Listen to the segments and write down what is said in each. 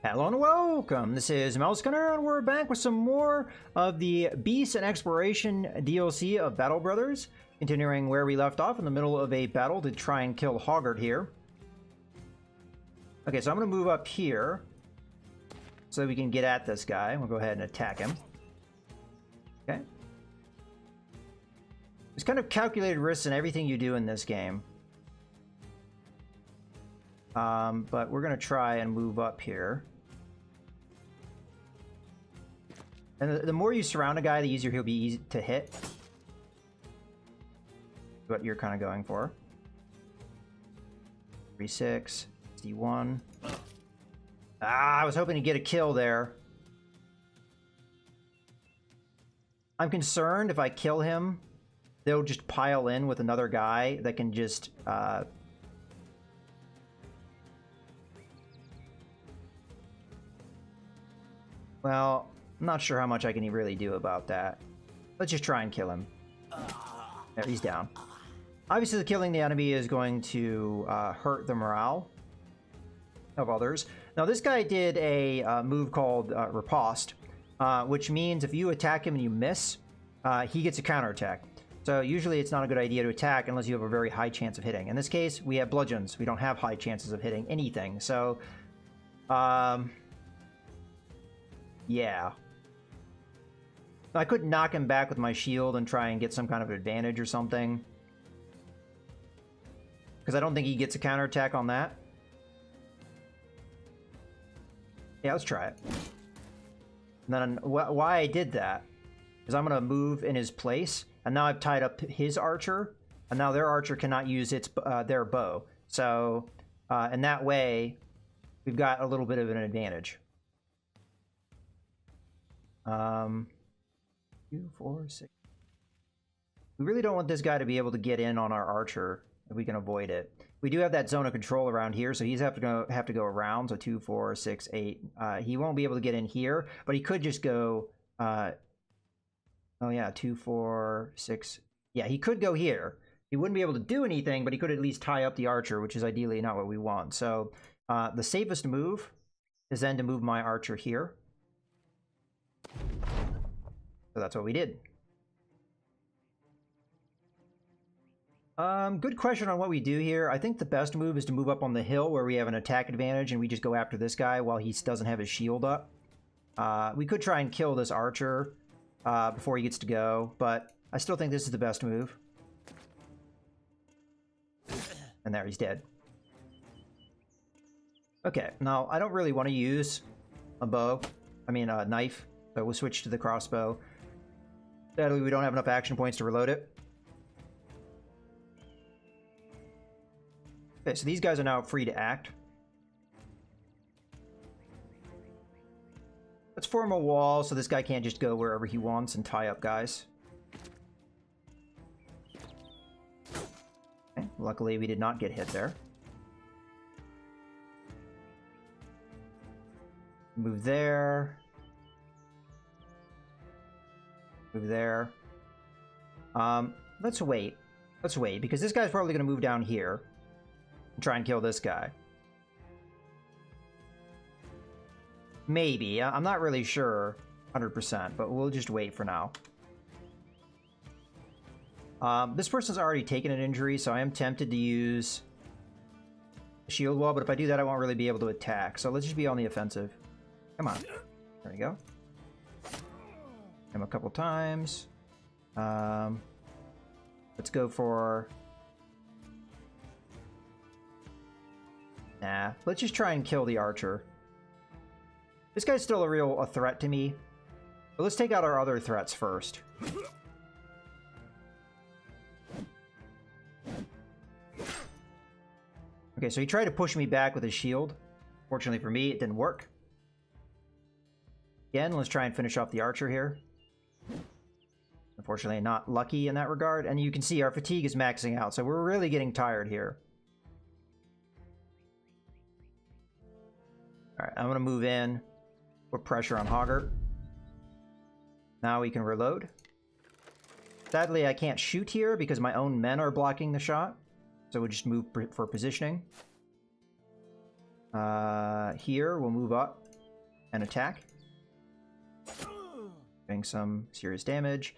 Hello and welcome, this is Mousegunner, and we're back with some more of the Beast and Exploration DLC of Battle Brothers, continuing where we left off in the middle of a battle to try and kill Hoggart here. Okay, so I'm going to move up here so we can get at this guy. We'll go ahead and attack him. Okay. There's kind of calculated risks in everything you do in this game. But we're going to try and move up here. And the more you surround a guy, the easier he'll be easy to hit. What you're kind of going for. 3-6, 61. I was hoping to get a kill there. I'm concerned if I kill him, they'll just pile in with another guy that can just... Well, I'm not sure how much I can really do about that. Let's just try and kill him. There, he's down. Obviously, the killing the enemy is going to hurt the morale of others. Now, this guy did a move called Riposte, which means if you attack him and you miss, he gets a counterattack. So usually it's not a good idea to attack unless you have a very high chance of hitting. In this case, we have bludgeons. We don't have high chances of hitting anything. So, yeah. I could knock him back with my shield and try and get some kind of advantage or something. Because I don't think he gets a counterattack on that. Yeah, let's try it. And then why I did that is I'm going to move in his place. And now I've tied up his archer. And now their archer cannot use their bow. So in that way, we've got a little bit of an advantage. 2, 4, 6. We really don't want this guy to be able to get in on our archer if we can avoid it. We do have that zone of control around here, so he's have to go around. So 2, 4, 6, 8. He won't be able to get in here, but he could just go. Oh yeah, 2, 4, 6. Yeah, he could go here. He wouldn't be able to do anything, but he could at least tie up the archer, which is ideally not what we want. So the safest move is then to move my archer here. So that's what we did. Good question on what we do here. I think the best move is to move up on the hill where we have an attack advantage and we just go after this guy while he doesn't have his shield up. We could try and kill this archer before he gets to go, but I still think this is the best move. And there, he's dead. Okay, now I don't really want to use a knife, so we'll switch to the crossbow. Sadly, we don't have enough action points to reload it. Okay, so these guys are now free to act. Let's form a wall so this guy can't just go wherever he wants and tie up guys. Okay, luckily we did not get hit there. Move there. Move there. Let's wait. Let's wait, because this guy's probably going to move down here and try and kill this guy. Maybe. I'm not really sure 100%, but we'll just wait for now. This person's already taken an injury, so I am tempted to use a shield wall, but if I do that, I won't really be able to attack. So let's just be on the offensive. Come on. There we go. Him a couple times. Let's go for... Nah, let's just try and kill the archer. This guy's still a threat to me. But let's take out our other threats first. Okay, so he tried to push me back with his shield. Fortunately for me, it didn't work. Again, let's try and finish off the archer here. Unfortunately, not lucky in that regard. And you can see our fatigue is maxing out, so we're really getting tired here. Alright, I'm going to move in. Put pressure on Hoggart. Now we can reload. Sadly, I can't shoot here because my own men are blocking the shot. So we'll just move for positioning. Here, we'll move up. and attack. Doing some serious damage.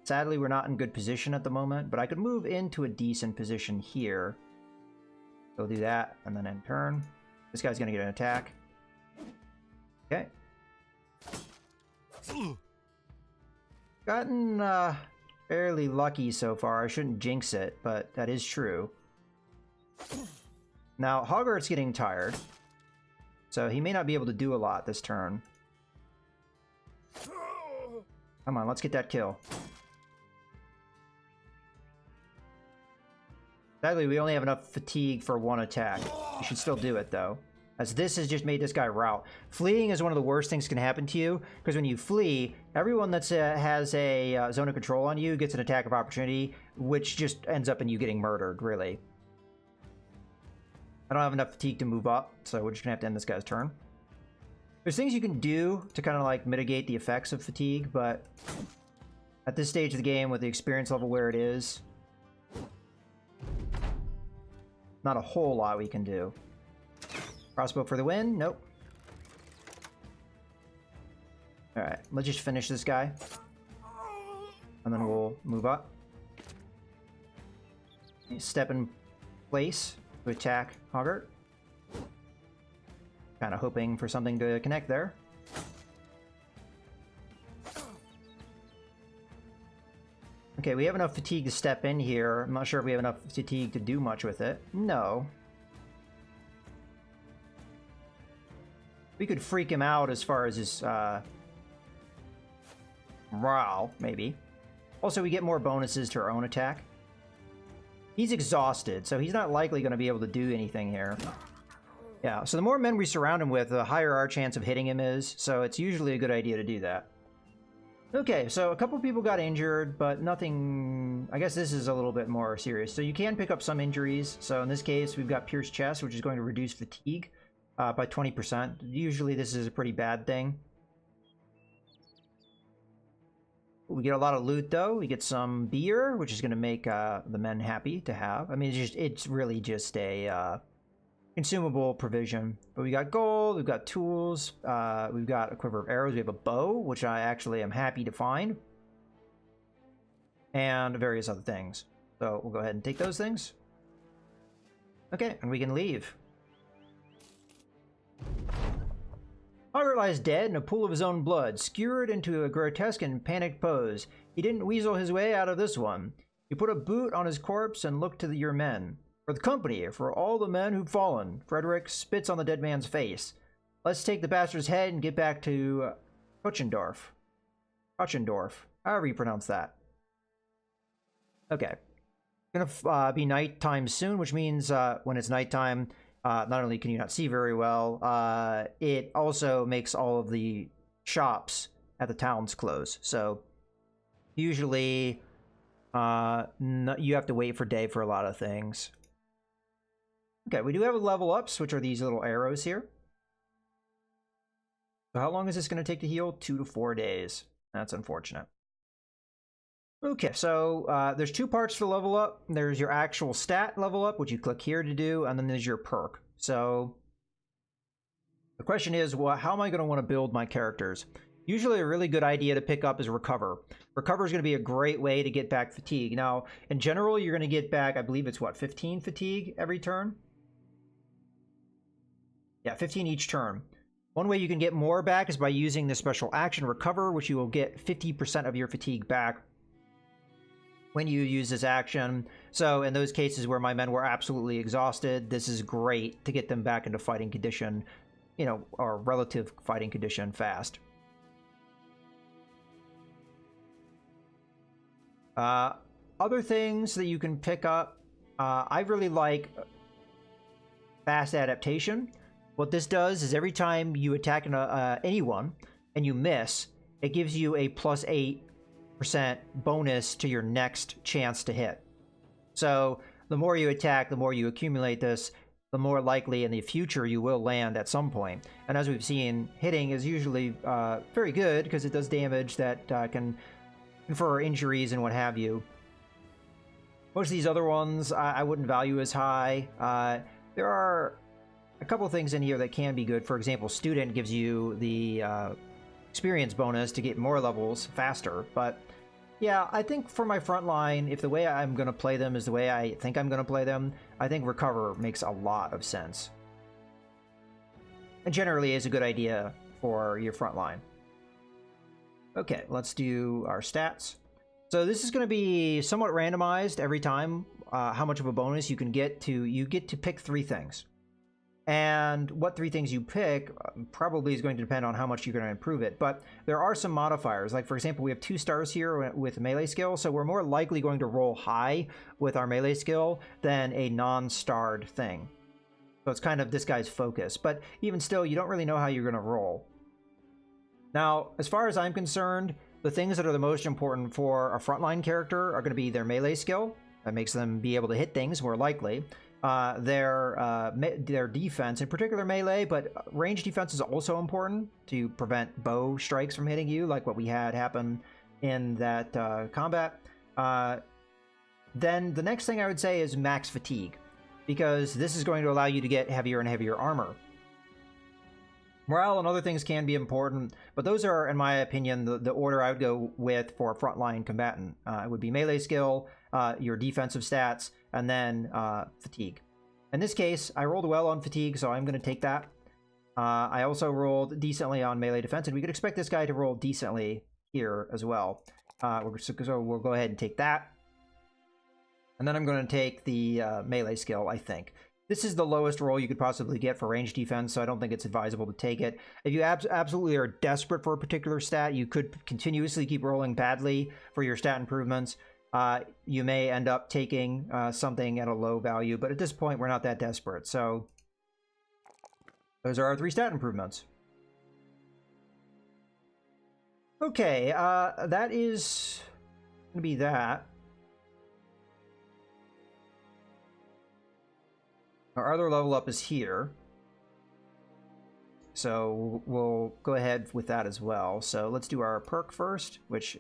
Sadly, we're not in good position at the moment, but I could move into a decent position here. Go do that, and then end turn. This guy's gonna get an attack. Okay. Gotten fairly lucky so far. I shouldn't jinx it, but that is true. Now, Hoggart's getting tired, so he may not be able to do a lot this turn. Come on, let's get that kill. Sadly, we only have enough fatigue for one attack. We should still do it, though, as this has just made this guy rout. Fleeing is one of the worst things that can happen to you, because when you flee, everyone that has a zone of control on you gets an attack of opportunity, which just ends up in you getting murdered, really. I don't have enough fatigue to move up, so we're just gonna have to end this guy's turn. There's things you can do to kind of like mitigate the effects of fatigue, but at this stage of the game, with the experience level where it is, not a whole lot we can do. Crossbow for the win? Nope. Alright, let's just finish this guy. And then we'll move up. Step in place to attack Hoggart. Kind of hoping for something to connect there. Okay, we have enough fatigue to step in here. I'm not sure if we have enough fatigue to do much with it. No. We could freak him out as far as his morale, maybe. Also, we get more bonuses to our own attack. He's exhausted, so he's not likely going to be able to do anything here. Yeah, so the more men we surround him with, the higher our chance of hitting him is, so it's usually a good idea to do that. Okay, so a couple people got injured, but nothing... I guess this is a little bit more serious. So you can pick up some injuries. So in this case, we've got pierced chest, which is going to reduce fatigue by 20%. Usually this is a pretty bad thing. We get a lot of loot, though. We get some beer, which is going to make the men happy to have. I mean, it's really just a... consumable provision. But we got gold, we've got tools, we've got a quiver of arrows, we have a bow, which I actually am happy to find, and various other things. So we'll go ahead and take those things. Okay, and we can leave. Hoggart lies dead in a pool of his own blood, skewered into a grotesque and panicked pose. He didn't weasel his way out of this one. You put a boot on his corpse and look to your men. For the company, for all the men who've fallen. Frederick spits on the dead man's face. Let's take the bastard's head and get back to Kuchendorf. Kuchendorf, however you pronounce that. Okay. It's gonna be nighttime soon, which means when it's nighttime, not only can you not see very well, it also makes all of the shops at the towns close. So usually you have to wait for day for a lot of things. Okay, we do have level ups, which are these little arrows here. So how long is this going to take to heal? 2 to 4 days. That's unfortunate. Okay, so there's two parts to level up. There's your actual stat level up, which you click here to do, and then there's your perk. So the question is, well, how am I going to want to build my characters? Usually a really good idea to pick up is Recover. Recover is going to be a great way to get back fatigue. Now, in general, you're going to get back, I believe it's what, 15 fatigue every turn? Yeah, 15 each turn. One way you can get more back is by using the special action Recover, which you will get 50% of your fatigue back when you use this action. So in those cases where my men were absolutely exhausted, this is great to get them back into fighting condition, you know, or relative fighting condition fast. Other things that you can pick up, I really like fast adaptation. What this does is every time you attack anyone and you miss, it gives you a +8% bonus to your next chance to hit. So the more you attack, the more you accumulate this, the more likely in the future you will land at some point. And as we've seen, hitting is usually very good because it does damage that can confer injuries and what have you. Most of these other ones I wouldn't value as high. There are a couple of things in here that can be good. For example, Student gives you the experience bonus to get more levels faster. But yeah, I think for my front line, if the way I'm going to play them is the way I think I'm going to play them, I think Recover makes a lot of sense. And generally is a good idea for your front line. Okay, let's do our stats. So this is going to be somewhat randomized every time how much of a bonus you can get to. You get to pick 3 things. And what 3 things you pick probably is going to depend on how much you're going to improve it. But there are some modifiers. Like, for example, we have 2 stars here with melee skill, so we're more likely going to roll high with our melee skill than a non-starred thing. So it's kind of this guy's focus. But even still, you don't really know how you're going to roll. Now, as far as I'm concerned, the things that are the most important for a frontline character are going to be their melee skill. That makes them be able to hit things more likely. Their defense, in particular melee, but range defense is also important to prevent bow strikes from hitting you, like what we had happen in that combat. Then the next thing I would say is max fatigue, because this is going to allow you to get heavier and heavier armor. Morale and other things can be important, but those are, in my opinion, the order I would go with for a frontline combatant. It would be melee skill, your defensive stats, and then fatigue. In this case, I rolled well on fatigue, so I'm going to take that. I also rolled decently on melee defense, and we could expect this guy to roll decently here as well. So we'll go ahead and take that. And then I'm going to take the melee skill, I think. This is the lowest roll you could possibly get for range defense, so I don't think it's advisable to take it. If you absolutely are desperate for a particular stat, you could continuously keep rolling badly for your stat improvements. You may end up taking something at a low value, but at this point, we're not that desperate. So those are our 3 stat improvements. Okay, that is going to be that. Our other level up is here. So we'll go ahead with that as well. So let's do our perk first, which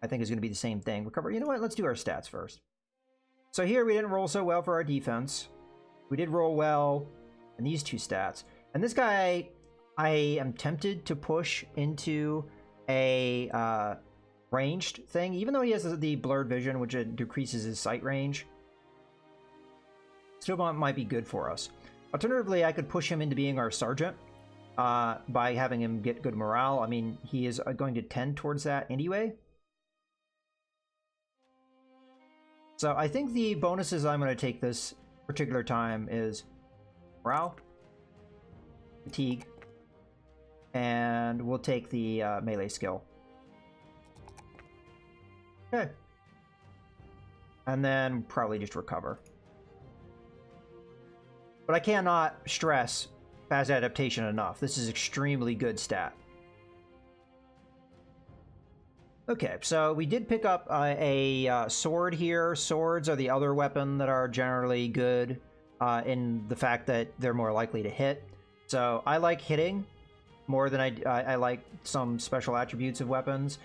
I think is going to be the same thing. Recover. You know what? Let's do our stats first. So here we didn't roll so well for our defense. We did roll well in these 2 stats. And this guy, I am tempted to push into a ranged thing, even though he has the blurred vision, which decreases his sight range. Still might be good for us. Alternatively, I could push him into being our sergeant by having him get good morale. I mean, he is going to tend towards that anyway. So I think the bonuses I'm going to take this particular time is morale, fatigue, and we'll take the melee skill. Okay. And then probably just recover. But I cannot stress fast adaptation enough. This is extremely good stat. Okay, so we did pick up a sword here. Swords are the other weapon that are generally good in the fact that they're more likely to hit. So I like hitting more than I like some special attributes of weapons.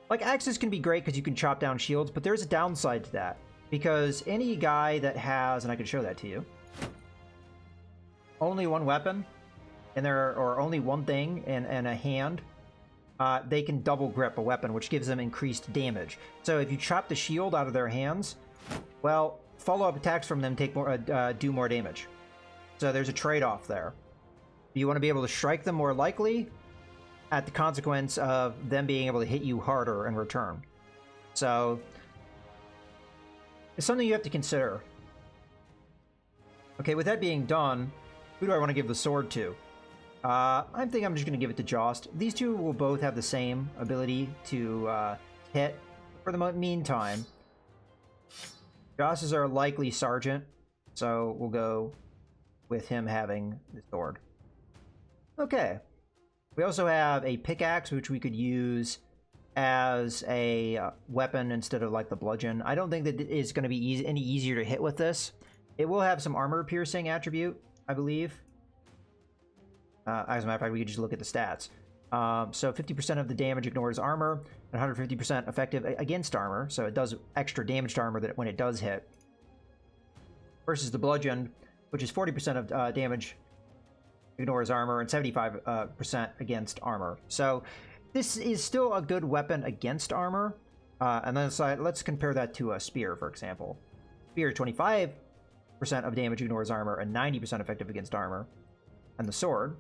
Like axes can be great because you can chop down shields, but there's a downside to that. Because any guy that has, and I can show that to you, only one weapon in there, or only one thing in a hand, they can double grip a weapon, which gives them increased damage. So if you chop the shield out of their hands, well, follow-up attacks from them take more, do more damage. So there's a trade-off there. You want to be able to strike them more likely at the consequence of them being able to hit you harder in return. So it's something you have to consider. Okay, with that being done, who do I want to give the sword to? I think I'm just going to give it to Jost. These two will both have the same ability to hit for the meantime. Jost is our likely sergeant, so we'll go with him having the sword. Okay. We also have a pickaxe, which we could use as a weapon instead of like the bludgeon. I don't think that it is going to be any easier to hit with this. It will have some armor piercing attribute, I believe. As a matter of fact, we could just look at the stats. So 50% of the damage ignores armor, and 150% effective against armor, so it does extra damage to armor that when it does hit. Versus the bludgeon, which is 40% of damage ignores armor, and 75% against armor. So this is still a good weapon against armor. And then let's compare that to a spear, for example. Spear, 25% of damage ignores armor and 90% effective against armor. And the sword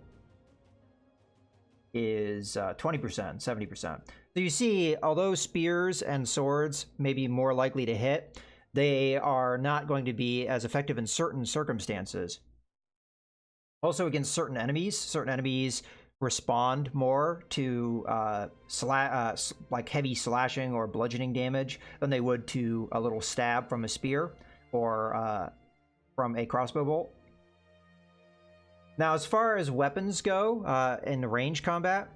is 20%, 70%. So you see, although spears and swords may be more likely to hit, they are not going to be as effective in certain circumstances. Also against certain enemies respond more to like heavy slashing or bludgeoning damage than they would to a little stab from a spear or from a crossbow bolt. Now, as far as weapons go in range combat,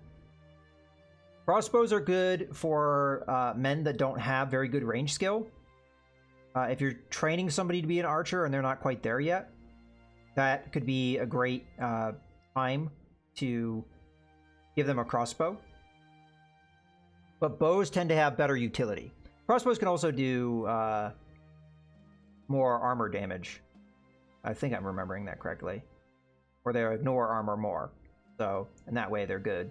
crossbows are good for men that don't have very good range skill. If you're training somebody to be an archer and they're not quite there yet, that could be a great time to give them a crossbow. But bows tend to have better utility. Crossbows can also do more armor damage. I think I'm remembering that correctly. Or they ignore armor more. So, in that way, they're good.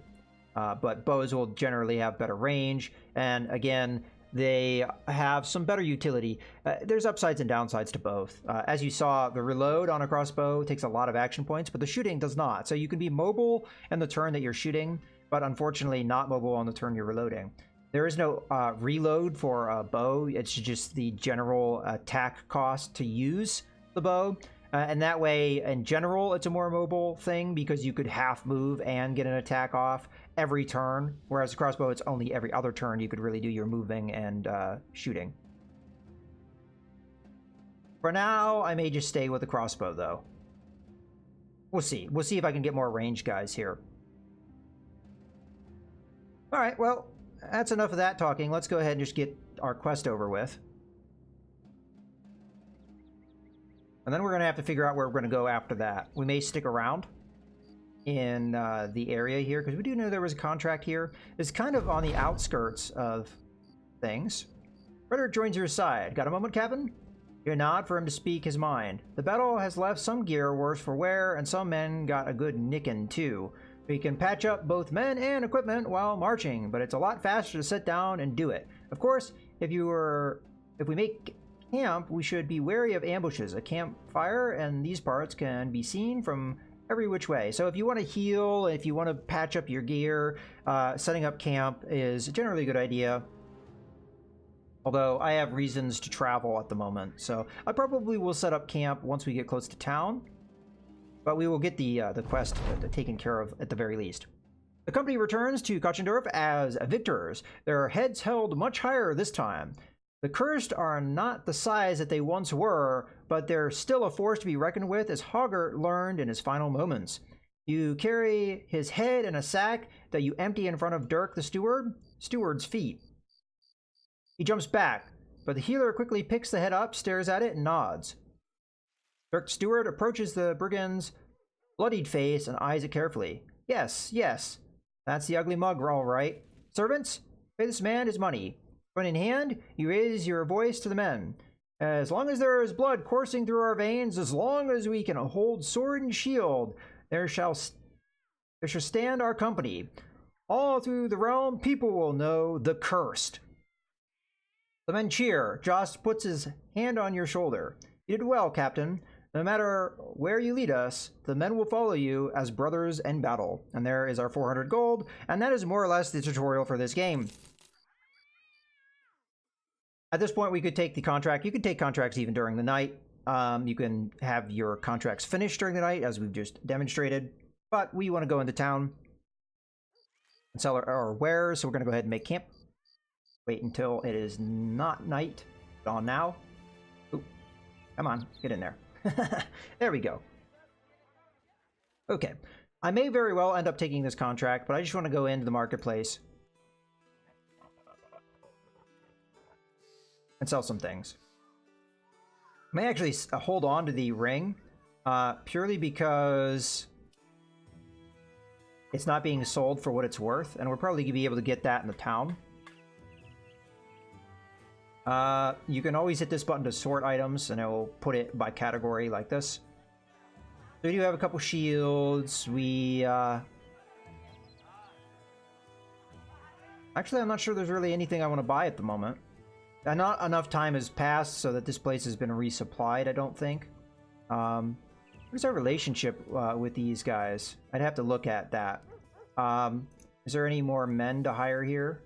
But bows will generally have better range. And again, they have some better utility. There's upsides and downsides to both. As you saw, the reload on a crossbow takes a lot of action points, but the shooting does not. So you can be mobile in the turn that you're shooting, but unfortunately not mobile on the turn you're reloading. There is no reload for a bow. It's just the general attack cost to use the bow. And that way, in general, it's a more mobile thing because you could half move and get an attack off every turn, whereas a crossbow, it's only every other turn you could really do your moving and shooting. For now, I may just stay with the crossbow, though. We'll see. We'll see if I can get more range guys here. All right, well, that's enough of that talking. Let's go ahead and just get our quest over with. And then we're going to have to figure out where we're going to go after that. We may stick around in the area here, because we do know there was a contract here. It's kind of on the outskirts of things. Frederick joins your side. Got a moment, Captain? You nod for him to speak his mind. The battle has left some gear worse for wear, and some men got a good nicking too. We can patch up both men and equipment while marching, but it's a lot faster to sit down and do it. Of course, if we make camp, we should be wary of ambushes. A campfire and these parts can be seen from every which way. So if you want to heal, if you want to patch up your gear, setting up camp is generally a good idea. Although I have reasons to travel at the moment, so I probably will set up camp once we get close to town. But we will get the quest taken care of at the very least. The company returns to Kochendorf as victors, their heads held much higher this time. The Cursed are not the size that they once were, but they're still a force to be reckoned with, as Hoggart learned in his final moments. You carry his head in a sack that you empty in front of Dirk the steward's feet. He jumps back, but the healer quickly picks the head up, stares at it, and nods. Dirk the steward approaches the brigand's bloodied face and eyes it carefully. Yes, yes, that's the ugly mug, all right. Servants, pay this man his money. Gun in hand, you raise your voice to the men. As long as there is blood coursing through our veins, as long as we can hold sword and shield, there shall stand our company. All through the realm, people will know the Cursed. The men cheer. Jost puts his hand on your shoulder. You did well, Captain. No matter where you lead us, the men will follow you as brothers in battle. And there is our 400 gold, and that is more or less the tutorial for this game. At this point, we could take the contract. You can take contracts even during the night. You can have your contracts finished during the night, as we've just demonstrated. But we want to go into town and sell our wares, so we're going to go ahead and make camp. Wait until it is not night. Dawn now. Ooh, come on, get in there. There we go. Okay. I may very well end up taking this contract, but I just want to go into the marketplace and sell some things. I may actually hold on to the ring purely because it's not being sold for what it's worth, and we're probably going to be able to get that in the town. You can always hit this button to sort items, and it will put it by category like this. we do have a couple shields. We, actually, I'm not sure there's really anything I want to buy at the moment. Not enough time has passed so that this place has been resupplied, I don't think. What's our relationship with these guys? I'd have to look at that. Is there any more men to hire here?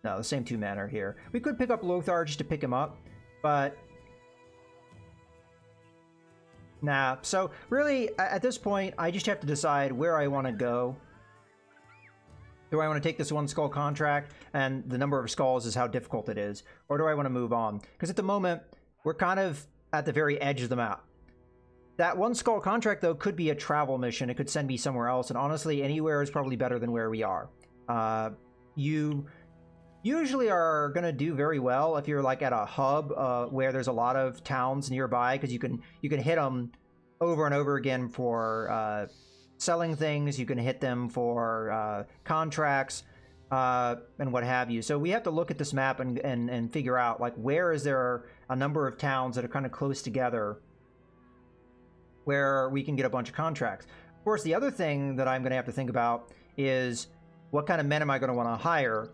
No, the same 2 men are here. We could pick up Lothar just to pick him up, but... Nah, so really, at this point, I just have to decide where I want to go. Do I want to take this 1 skull contract, and the number of skulls is how difficult it is, or do I want to move on? Because at the moment, we're kind of at the very edge of the map. That 1 skull contract, though, could be a travel mission. It could send me somewhere else, and honestly, anywhere is probably better than where we are. You usually are going to do very well if you're like at a hub where there's a lot of towns nearby, because you can hit them over and over again for selling things. You can hit them for contracts and what have you. So we have to look at this map and figure out, like, where is there a number of towns that are kind of close together where we can get a bunch of contracts. Of course, the other thing that I'm going to have to think about is what kind of men am I going to want to hire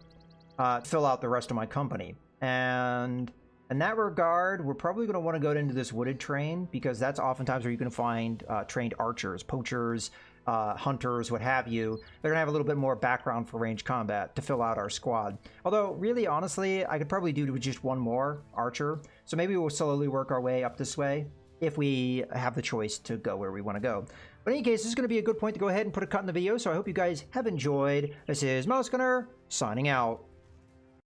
to fill out the rest of my company. And in that regard, we're probably going to want to go into this wooded terrain, because that's oftentimes where you can find trained archers, poachers, hunters, what have you. They're going to have a little bit more background for range combat to fill out our squad. Although, really, honestly, I could probably do with just 1 more archer. So maybe we'll slowly work our way up this way if we have the choice to go where we want to go. But in any case, this is going to be a good point to go ahead and put a cut in the video, so I hope you guys have enjoyed. This is Mouse Gunner, signing out.